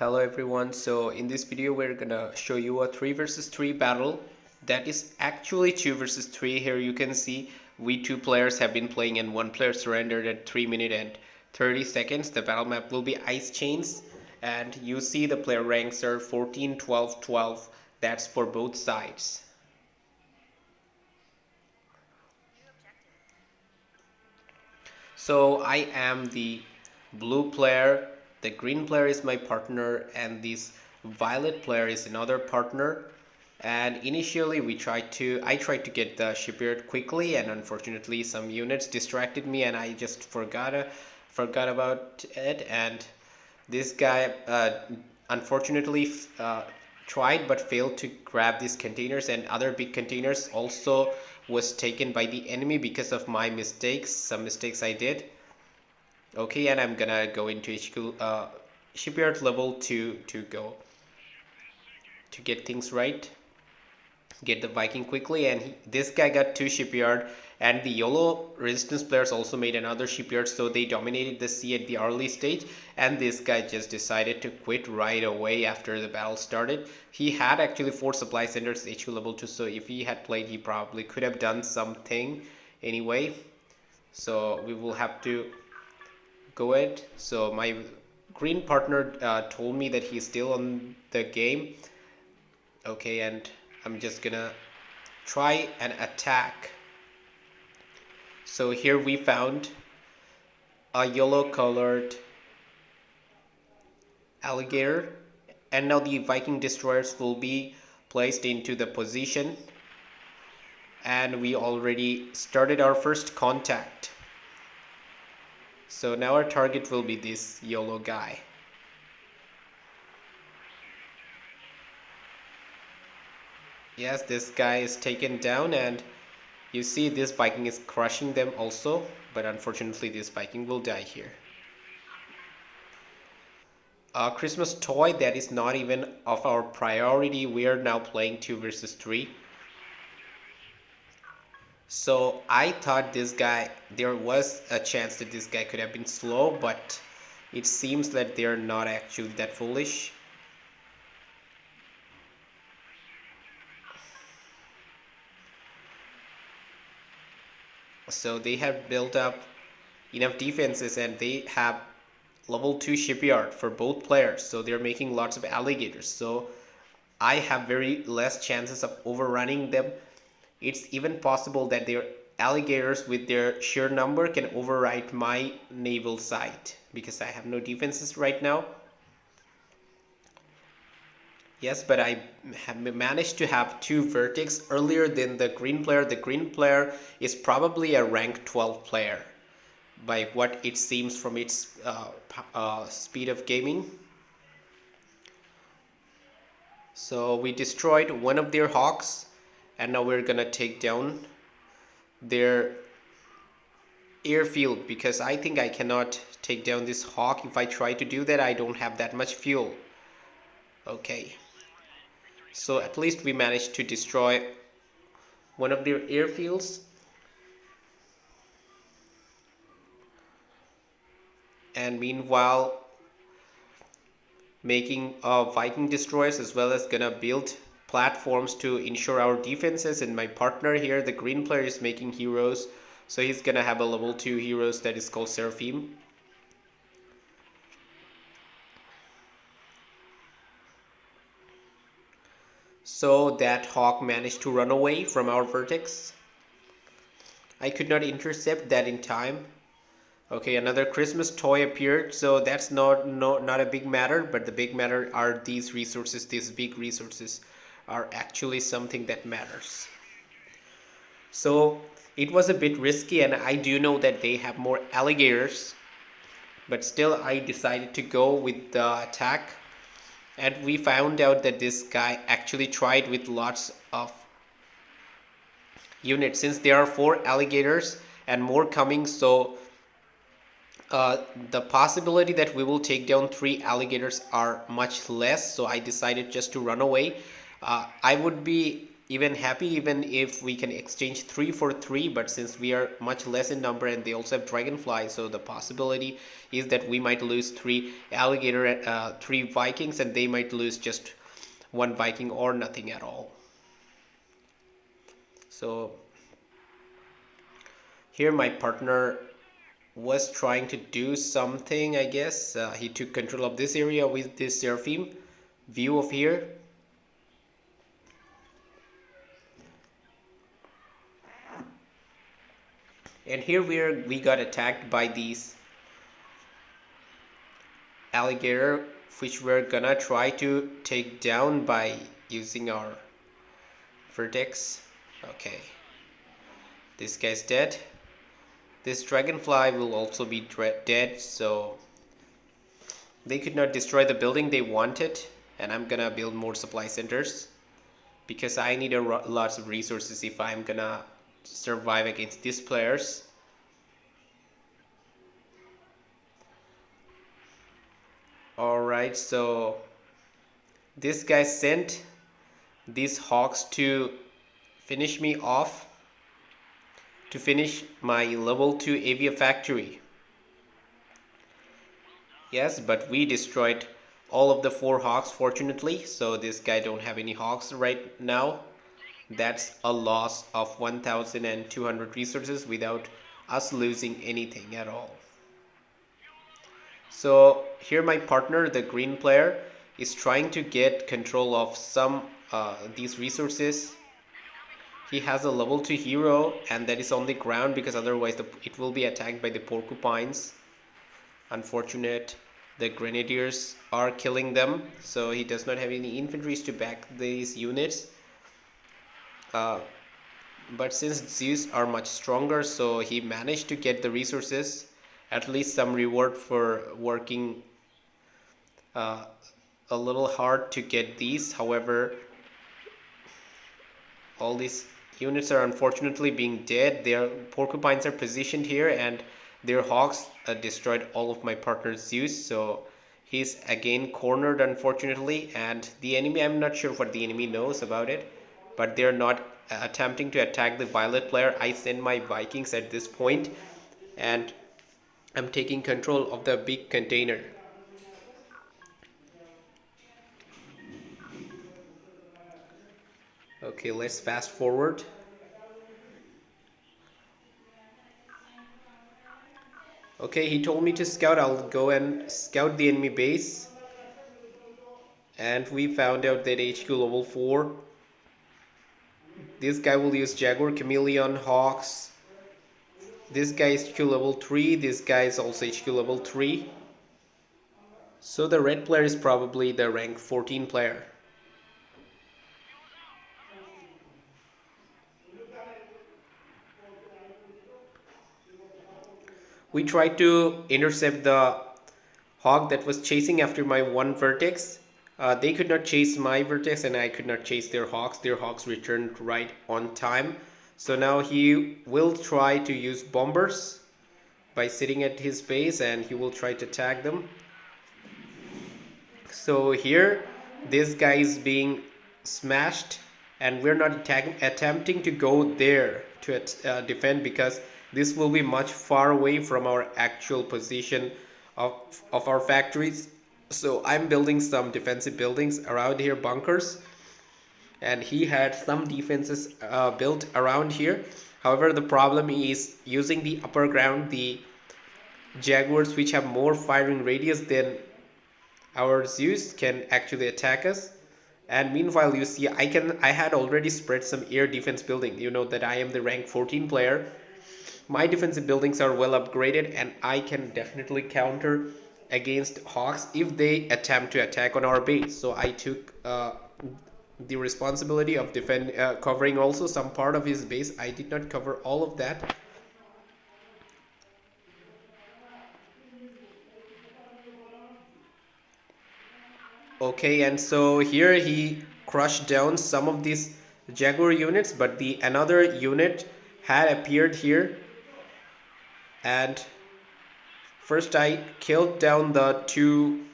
Hello everyone, so in this video we're gonna show you a 3 versus 3 battle that is actually 2 versus 3. Here you can see we two players have been playing and one player surrendered at 3 minutes and 30 seconds. The battle map will be ice chains and you see the player ranks are 14, 12, 12. That's for both sides. So I am the blue player, the green player is my partner, and this violet player is another partner. And initially I tried to get the shipyard quickly, and unfortunately some units distracted me and I just forgot about it. And this guy unfortunately tried but failed to grab these containers, and other big containers also was taken by the enemy because of my mistakes, some mistakes I did. Okay, and I'm gonna go into shipyard level 2 to get things right, get the Viking quickly. And this guy got 2 shipyard, and the YOLO resistance players also made another shipyard, so they dominated the sea at the early stage. And this guy just decided to quit right away after the battle started. He had actually 4 supply centers HQ level 2, so if he had played he probably could have done something anyway. So we will have to go ahead. So my green partner told me that he's still on the game. Okay, and I'm just gonna try and attack. So here we found a yellow colored alligator, and now the Viking destroyers will be placed into the position, and we already started our first contact. So now our target will be this yellow guy. Yes, this guy is taken down, and you see this Viking is crushing them also, but unfortunately this Viking will die here. A Christmas toy that is not even of our priority. We are now playing 2 versus 3. So I thought this guy, there was a chance that this guy could have been slow, but it seems that they're not actually that foolish. So they have built up enough defenses, and they have level 2 shipyard for both players, so they're making lots of alligators. So I have very less chances of overrunning them. It's even possible that their alligators with their sheer number can override my naval side because I have no defenses right now. Yes, but I have managed to have 2 vertex earlier than the green player. The green player is probably a rank 12 player by what it seems from its speed of gaming. So we destroyed one of their hawks, and now we're gonna take down their airfield, because I think I cannot take down this hawk. If I try to do that, I don't have that much fuel. Okay, so at least we managed to destroy one of their airfields. And meanwhile, making Viking destroyers, as well as gonna build platforms to ensure our defenses. And my partner here, the green player, is making heroes, so he's gonna have a level 2 heroes that is called Seraphim. So that hawk managed to run away from our vertex. I could not intercept that in time. Okay, another Christmas toy appeared, so that's not a big matter, but the big matter are these resources. These big resources are actually something that matters. So it was a bit risky, and I do know that they have more alligators, but still I decided to go with the attack. And we found out that this guy actually tried with lots of units, since there are 4 alligators and more coming. So the possibility that we will take down 3 alligators are much less, so I decided just to run away. I would be even happy even if we can exchange 3 for 3, but since we are much less in number and they also have dragonfly, so the possibility is that we might lose 3 alligator, 3 Vikings, and they might lose just 1 Viking or nothing at all. So here my partner was trying to do something, I guess. He took control of this area with this seraphim view of here. And here we got attacked by these alligator, which we're gonna try to take down by using our vertex. Okay, this guy's dead. This dragonfly will also be dead, so they could not destroy the building they wanted. And I'm gonna build more supply centers because I need lots of resources if I'm gonna survive against these players. Alright, so this guy sent these hawks to finish me off, to finish my level 2 avia factory. Yes, but we destroyed all of the 4 hawks fortunately, so this guy don't have any hawks right now. That's a loss of 1,200 resources without us losing anything at all. So here my partner, the green player, is trying to get control of some these resources. He has a level 2 hero, and that is on the ground because otherwise it will be attacked by the porcupines. Unfortunate. The grenadiers are killing them, so he does not have any infantries to back these units. But since Zeus are much stronger, so he managed to get the resources, at least some reward for working a little hard to get these. However, all these units are unfortunately being dead. Their porcupines are positioned here, and their hawks destroyed all of my partner's Zeus, so he's again cornered unfortunately. And the enemy, I'm not sure what the enemy knows about it, but they're not attempting to attack the violet player. I send my Vikings at this point, and I'm taking control of the big container. Okay, let's fast forward. Okay, he told me to scout. I'll go and scout the enemy base. And we found out that HQ level 4. This guy will use Jaguar, Chameleon, Hawks. This guy is HQ level 3. This guy is also HQ level 3. So the red player is probably the rank 14 player. We tried to intercept the hawk that was chasing after my one vertex. They could not chase my vertex, and I could not chase their hawks. Their hawks returned right on time. So now he will try to use bombers by sitting at his base, and he will try to attack them. So here this guy is being smashed, and we're not attempting to go there to defend, because this will be much far away from our actual position of our factories. So I'm building some defensive buildings around here, bunkers, and he had some defenses built around here. However, the problem is using the upper ground, the Jaguars, which have more firing radius than our Zeus, can actually attack us. And meanwhile, you see, I had already spread some air defense building. You know that I am the rank 14 player. My defensive buildings are well upgraded, and I can definitely counter against hawks if they attempt to attack on our base. So I took the responsibility of covering also some part of his base. I did not cover all of that. Okay, and so here he crushed down some of these Jaguar units, but the another unit had appeared here, and first I killed down the 2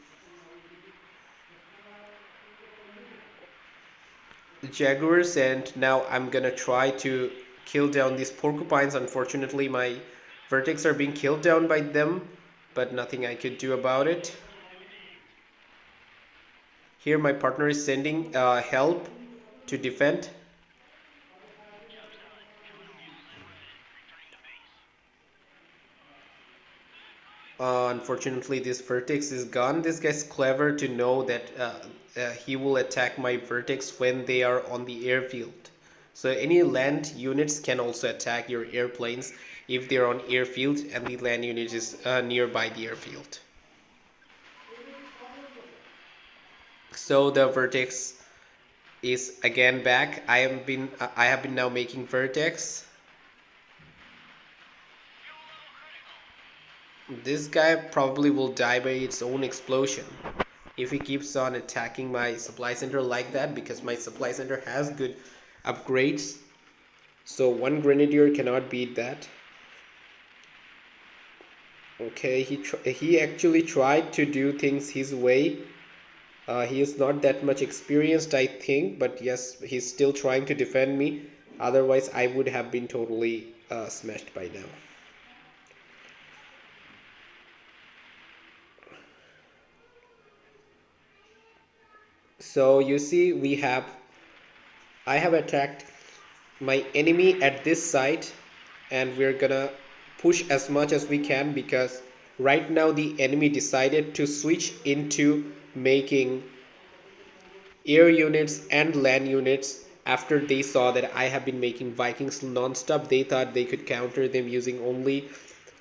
jaguars, and now I'm gonna try to kill down these porcupines. Unfortunately, my vertex are being killed down by them, but nothing I could do about it. Here my partner is sending help to defend. Unfortunately, this vertex is gone. This guy's clever to know that he will attack my vertex when they are on the airfield. So any land units can also attack your airplanes if they're on airfield and the land unit is nearby the airfield. So the vertex is again back. I have been now making vertex. This guy probably will die by its own explosion if he keeps on attacking my supply center like that, because my supply center has good upgrades. So one grenadier cannot beat that. Okay, he actually tried to do things his way. He is not that much experienced, I think, but yes, he's still trying to defend me. Otherwise, I would have been totally smashed by now. So you see, I have attacked my enemy at this site, and we're gonna push as much as we can, because right now the enemy decided to switch into making air units and land units. After they saw that I have been making Vikings non-stop, they thought they could counter them using only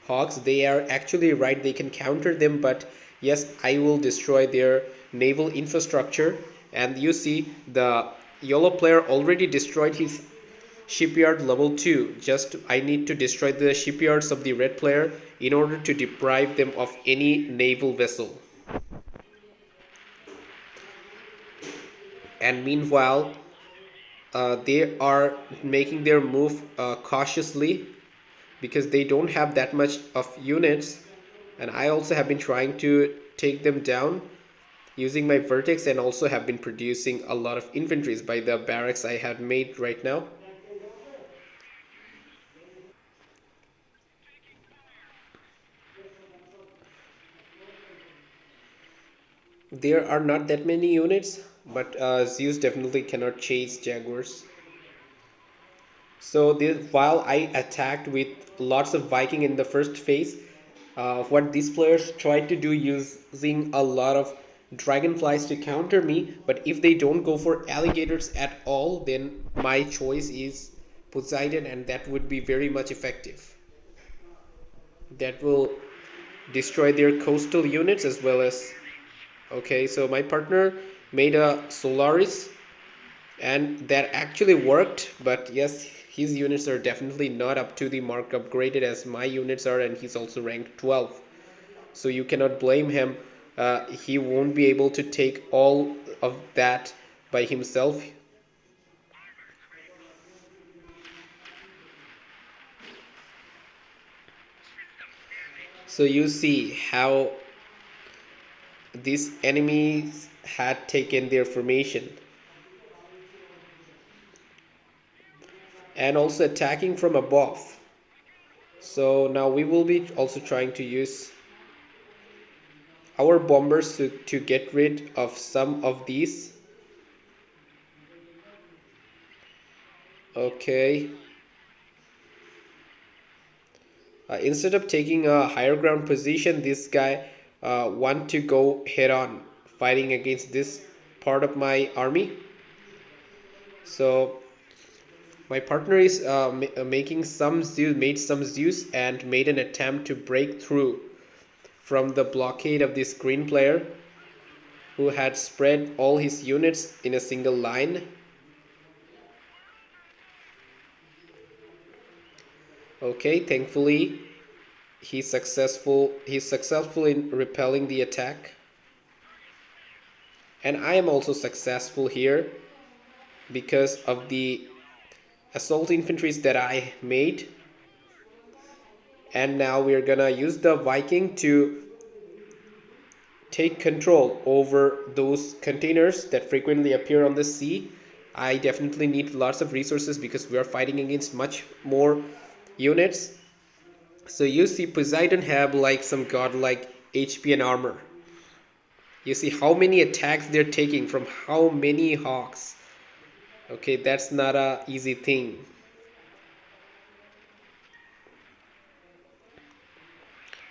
Hawks. They are actually right, they can counter them, but yes, I will destroy their naval infrastructure. And you see, the yellow player already destroyed his shipyard level 2. Just I need to destroy the shipyards of the red player in order to deprive them of any naval vessel. And meanwhile, they are making their move cautiously, because they don't have that much of units, and I also have been trying to take them down using my vertex, and also have been producing a lot of infantries by the barracks I have made right now. There are not that many units, but Zeus definitely cannot chase jaguars. So while I attacked with lots of Viking in the first phase, what these players tried to do using a lot of dragonflies to counter me. But if they don't go for alligators at all, then my choice is Poseidon, and that would be very much effective. That will destroy their coastal units as well as... Okay, so my partner made a Solaris, and that actually worked, but yes, his units are definitely not up to the mark upgraded as my units are, and he's also ranked 12, so you cannot blame him. He won't be able to take all of that by himself. So you see how these enemies had taken their formation, and also attacking from above. So now we will be also trying to use our bombers to get rid of some of these. Okay. Instead of taking a higher ground position, this guy want to go head on fighting against this part of my army. So my partner is making some Zeus, made some Zeus, and made an attempt to break through from the blockade of this green player, who had spread all his units in a single line. Okay, thankfully he's successful in repelling the attack. And I am also successful here because of the assault infantries that I made. And now we're gonna use the Viking to take control over those containers that frequently appear on the sea. I definitely need lots of resources because we are fighting against much more units. So you see Poseidon have like some godlike HP and armor. You see how many attacks they're taking from how many hawks. Okay, that's not a easy thing.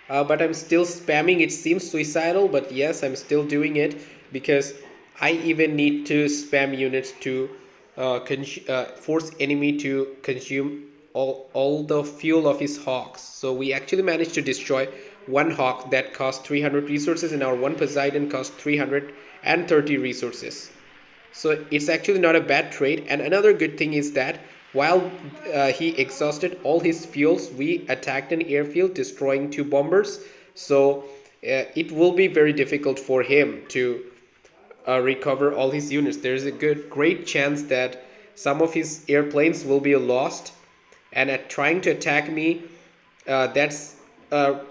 But I'm still spamming. It seems suicidal, but yes, I'm still doing it because I even need to spam units to force enemy to consume all the fuel of his hawks. So we actually managed to destroy one hawk that cost 300 resources, and our one Poseidon cost 330 resources. So it's actually not a bad trade. And another good thing is that while he exhausted all his fuels, we attacked an airfield, destroying two bombers. So it will be very difficult for him to recover all his units. There's a great chance that some of his airplanes will be lost. And at trying to attack me, that's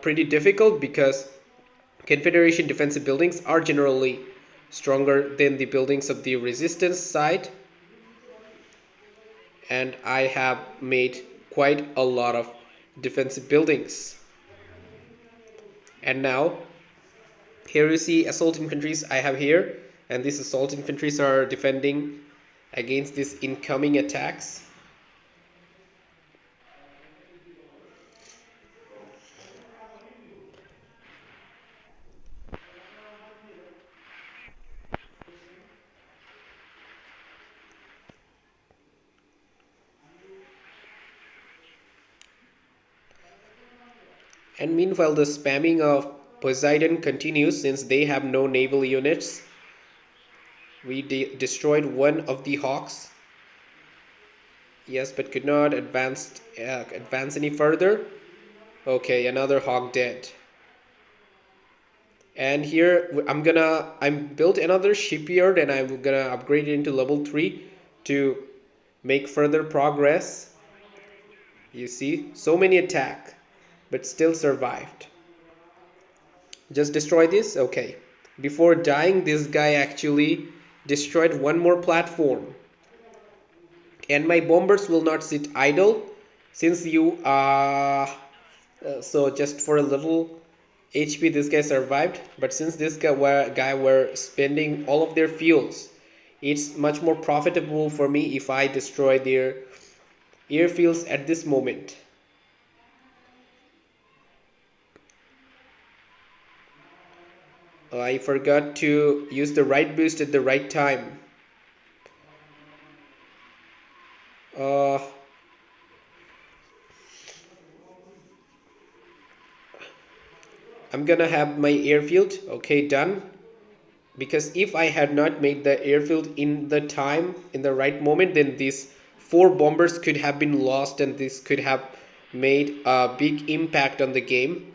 pretty difficult because Confederation defensive buildings are generally stronger than the buildings of the resistance side, and I have made quite a lot of defensive buildings. And now here you see assault infantries I have here, and these assault infantries are defending against these incoming attacks. And meanwhile, the spamming of Poseidon continues since they have no naval units. We destroyed one of the hawks. Yes, but could not advance any further. Okay, another hawk dead. And here I'm built another shipyard, and I'm gonna upgrade it into level 3 to make further progress. You see, so many attack, but still survived. Just destroy this. Okay, before dying, this guy actually destroyed one more platform. And my bombers will not sit idle since you so just for a little HP this guy survived, but since this guy were spending all of their fuels, it's much more profitable for me if I destroy their airfields at this moment. I forgot to use the right boost at the right time. uh, I'm gonna have my airfield okay done, because if I had not made the airfield in the time, in the right moment, then these four bombers could have been lost, and this could have made a big impact on the game.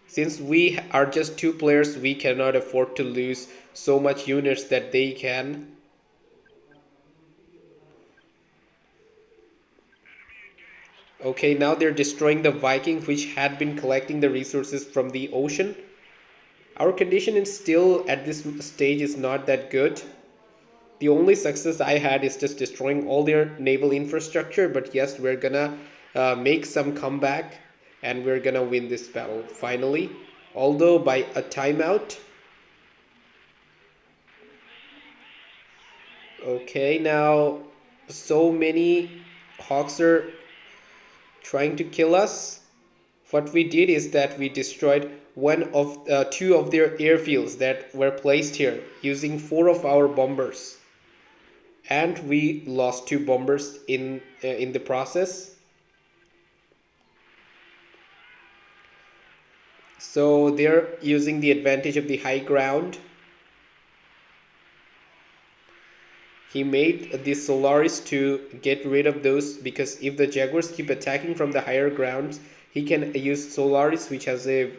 Since we are just two players, we cannot afford to lose so much units that they can. Okay, now they're destroying the Viking, which had been collecting the resources from the ocean. Our condition is still at this stage is not that good. The only success I had is just destroying all their naval infrastructure. But yes, we're gonna make some comeback, and we're gonna win this battle finally, although by a timeout. Okay, now so many hawks are trying to kill us. What we did is that we destroyed two of their airfields that were placed here using four of our bombers, and we lost two bombers in the process. So they're using the advantage of the high ground. He made the Solaris to get rid of those, because if the Jaguars keep attacking from the higher grounds, he can use Solaris, which has a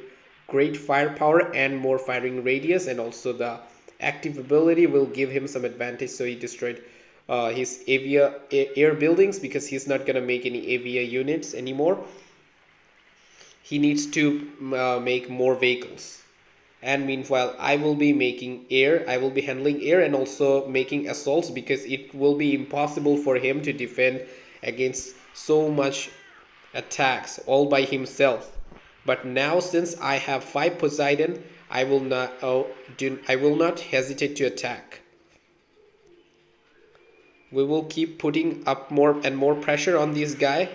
great firepower and more firing radius, and also the active ability will give him some advantage. So he destroyed his air buildings, because he's not gonna make any avia units anymore. He needs to make more vehicles. And meanwhile, I will be making air, I will be handling air and also making assaults, because it will be impossible for him to defend against so much attacks all by himself. But now, since I have 5 Poseidon, I will not I will not hesitate to attack. We will keep putting up more and more pressure on this guy.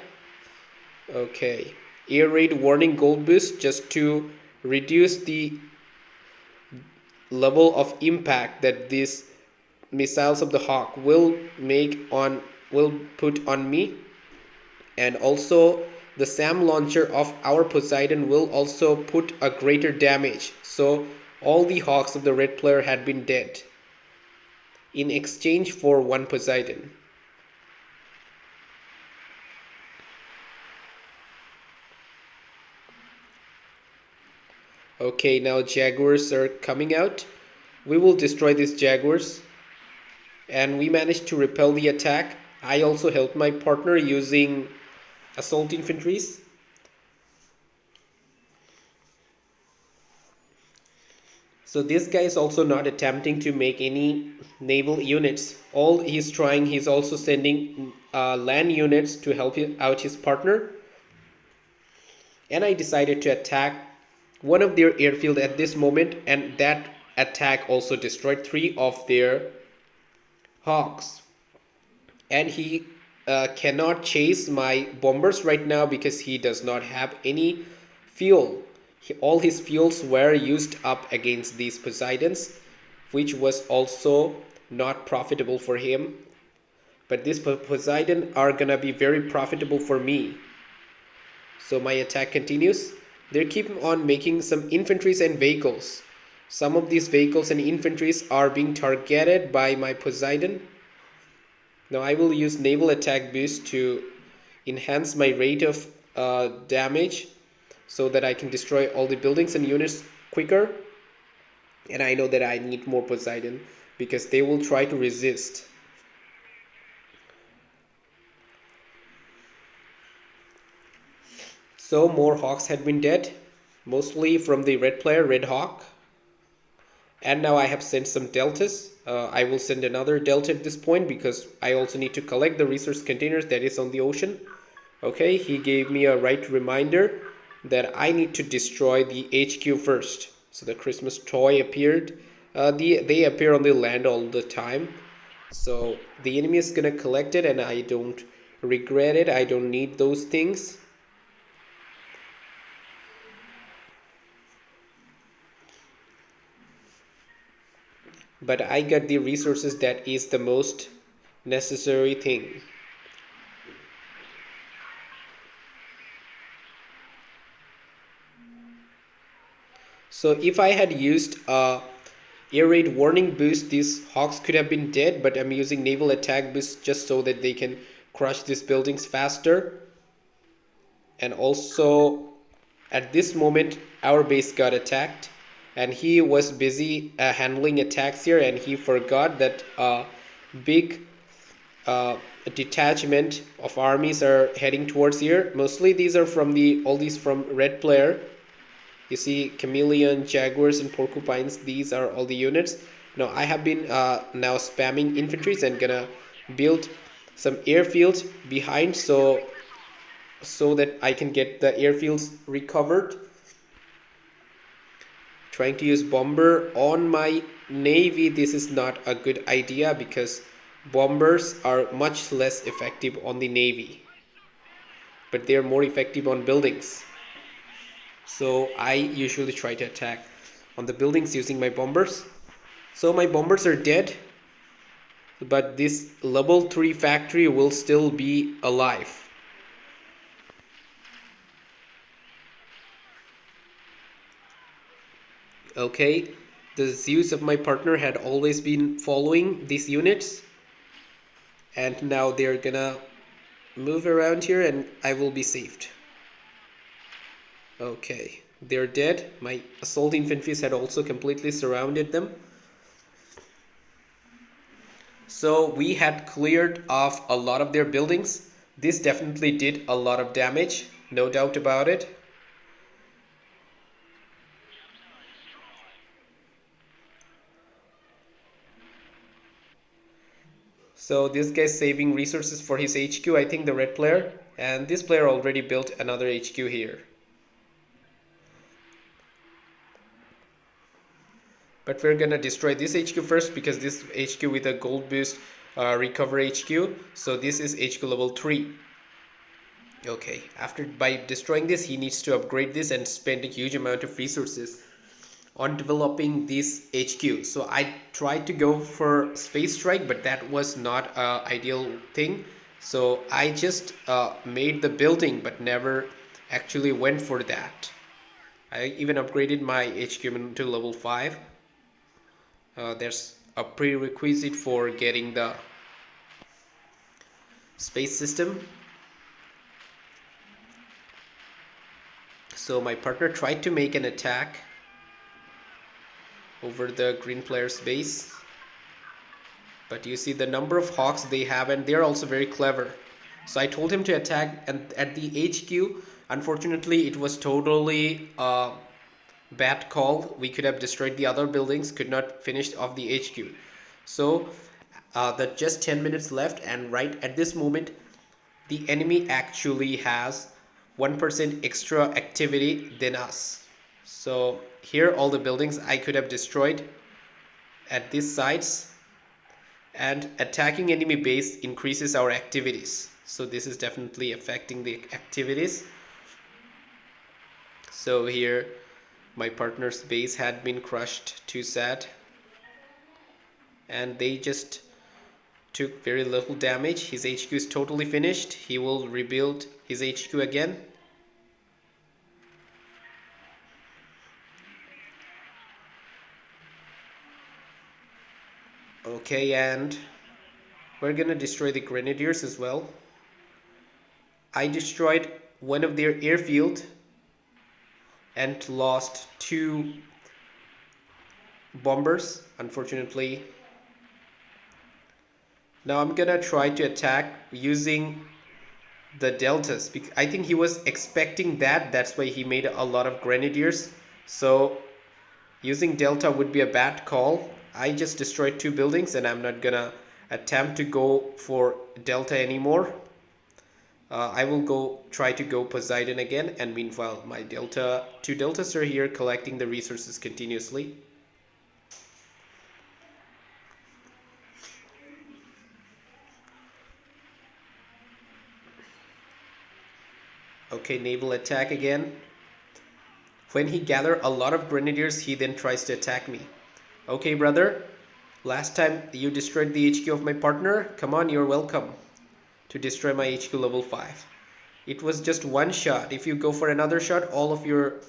Okay, air raid warning gold boost, just to reduce the level of impact that these missiles of the Hawk will put on me. And also the SAM launcher of our Poseidon will also put a greater damage. So all the Hawks of the red player had been dead in exchange for 1 Poseidon. Okay, now Jaguars are coming out. We will destroy these Jaguars. And we managed to repel the attack. I also helped my partner using assault infantries. So this guy is also not attempting to make any naval units. All he's trying, he's also sending land units to help out his partner. And I decided to attack one of their airfield at this moment, and that attack also destroyed 3 of their Hawks. And he cannot chase my bombers right now because he does not have any fuel. All his fuels were used up against these Poseidons, which was also not profitable for him. But these Poseidon are gonna be very profitable for me. So my attack continues. They keep on making some infantries and vehicles. Some of these vehicles and infantries are being targeted by my Poseidon. Now I will use naval attack boost to enhance my rate of damage, so that I can destroy all the buildings and units quicker. And I know that I need more Poseidon because they will try to resist. So more Hawks had been dead, mostly from the red player, Red Hawk. And now I have sent some deltas. I will send another delta at this point because I also need to collect the resource containers that is on the ocean. Okay, he gave me a right reminder that I need to destroy the HQ first. So the Christmas toy appeared. They appear on the land all the time. So the enemy is gonna collect it, and I don't regret it. I don't need those things. But I got the resources that is the most necessary thing. So if I had used a air raid warning boost, these Hawks could have been dead, but I'm using naval attack boost just so that they can crush these buildings faster. And also at this moment our base got attacked, and he was busy handling attacks here, and he forgot that big detachment of armies are heading towards here. Mostly these are from all these from red player. You see chameleon, jaguars, and porcupines. These are all the units. Now I have been now spamming infantries and gonna build some airfields behind, so that I can get the airfields recovered. Trying to use bomber on my navy, this is not a good idea because bombers are much less effective on the navy, but they are more effective on buildings. So I usually try to attack on the buildings using my bombers. So my bombers are dead, but this level 3 factory will still be alive. Okay, the Zeus of my partner had always been following these units, and now they're gonna move around here and I will be saved. Okay, they're dead. My assault infantries had also completely surrounded them. So we had cleared off a lot of their buildings. This definitely did a lot of damage, no doubt about it. So this guy's saving resources for his HQ, I think the red player. And this player already built another HQ here. But we're gonna destroy this HQ first because this HQ with a gold boost recover HQ. So this is HQ level 3. Okay, by destroying this, he needs to upgrade this and spend a huge amount of resources on developing this HQ. So I tried to go for space strike, but that was not an ideal thing. So I just made the building, but never actually went for that. I even upgraded my HQ to level 5. There's a prerequisite for getting the space system. So my partner tried to make an attack over the green player's base, but you see the number of hawks they have, and they're also very clever. So I told him to attack, and at the HQ, unfortunately it was totally a bad call. We could have destroyed the other buildings, could not finish off the HQ. So that just 10 minutes left, and right at this moment the enemy actually has 1% extra activity than us. So here all the buildings I could have destroyed at these sites, and attacking enemy base increases our activities. So this is definitely affecting the activities. So here my partner's base had been crushed, too sad. And they just took very little damage. His HQ is totally finished. He will rebuild his HQ again. Okay, and we're gonna destroy the grenadiers as well. I destroyed one of their airfield and lost 2 bombers, unfortunately. Now I'm gonna try to attack using the deltas. I think he was expecting that. That's why he made a lot of grenadiers. So using delta would be a bad call. I just destroyed 2 buildings, and I'm not gonna attempt to go for delta anymore. I will try to go Poseidon again, and meanwhile my 2 deltas are here collecting the resources continuously. Okay, naval attack again. When he gathers a lot of grenadiers, he then tries to attack me. Okay, brother, last time you destroyed the HQ of my partner. Come on, you're welcome to destroy my HQ level 5. It was just one shot. If you go for another shot, all of your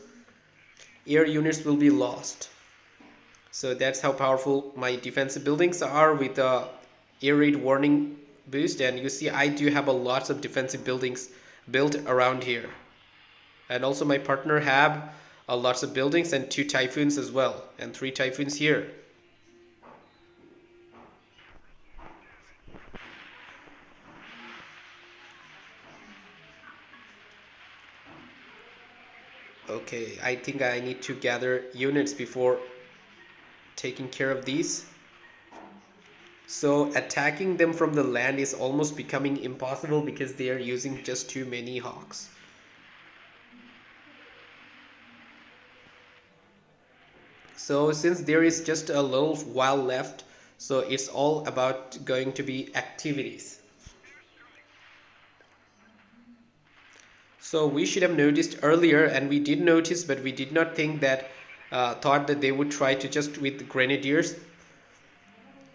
air units will be lost. So that's how powerful my defensive buildings are with a air raid warning boost. And you see I do have a lots of defensive buildings built around here. And also my partner have lots of buildings and 2 typhoons as well, and 3 typhoons here. Okay, I think I need to gather units before taking care of these. So attacking them from the land is almost becoming impossible because they are using just too many hawks. So since there is just a little while left, so it's all about going to be activities. So we should have noticed earlier, and we did notice, but we did not think that thought that they would try to just with grenadiers.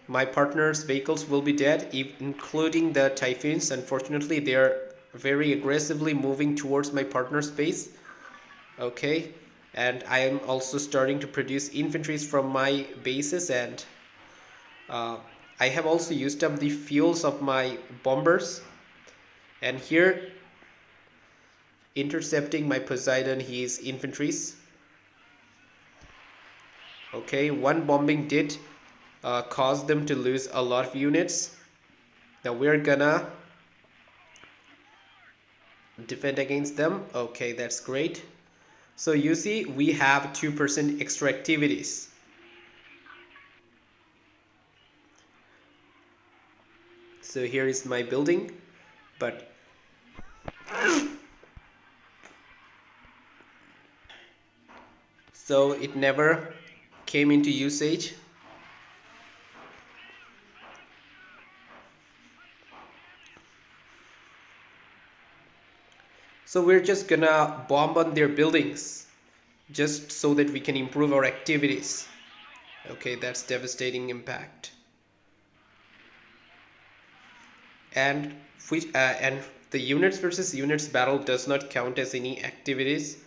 My partner's vehicles will be dead, including the typhoons. Unfortunately, they are very aggressively moving towards my partner's base. Okay, and I am also starting to produce infantries from my bases, and I have also used up the fuels of my bombers. And here, intercepting my Poseidon, his infantries. Okay, one bombing did cause them to lose a lot of units. Now we're gonna defend against them. Okay, that's great. So you see we have 2% extra activities. So here is my building, but so it never came into usage. So we're just gonna bomb on their buildings just so that we can improve our activities. Okay, that's devastating impact. And and the units versus units battle does not count as any activities.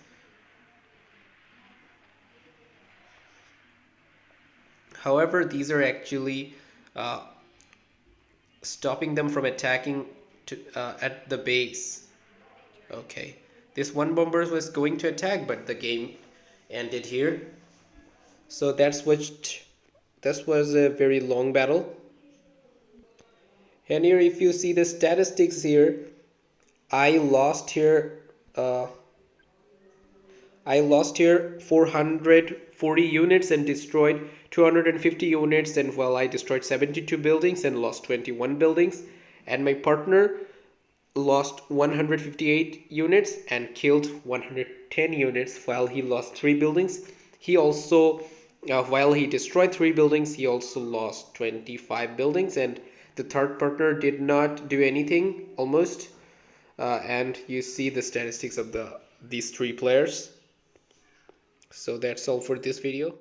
However, these are actually uh, stopping them from attacking at the base. Okay, this one bomber was going to attack, but the game ended here. So that was a very long battle. And here, if you see the statistics here, I lost here. I lost here 440 units and destroyed 250 units, and well, I destroyed 72 buildings and lost 21 buildings. And my partner lost 158 units and killed 110 units while he lost 3 buildings. He also, while he destroyed 3 buildings, he also lost 25 buildings, and the third partner did not do anything almost. And you see the statistics of these 3 players. So that's all for this video.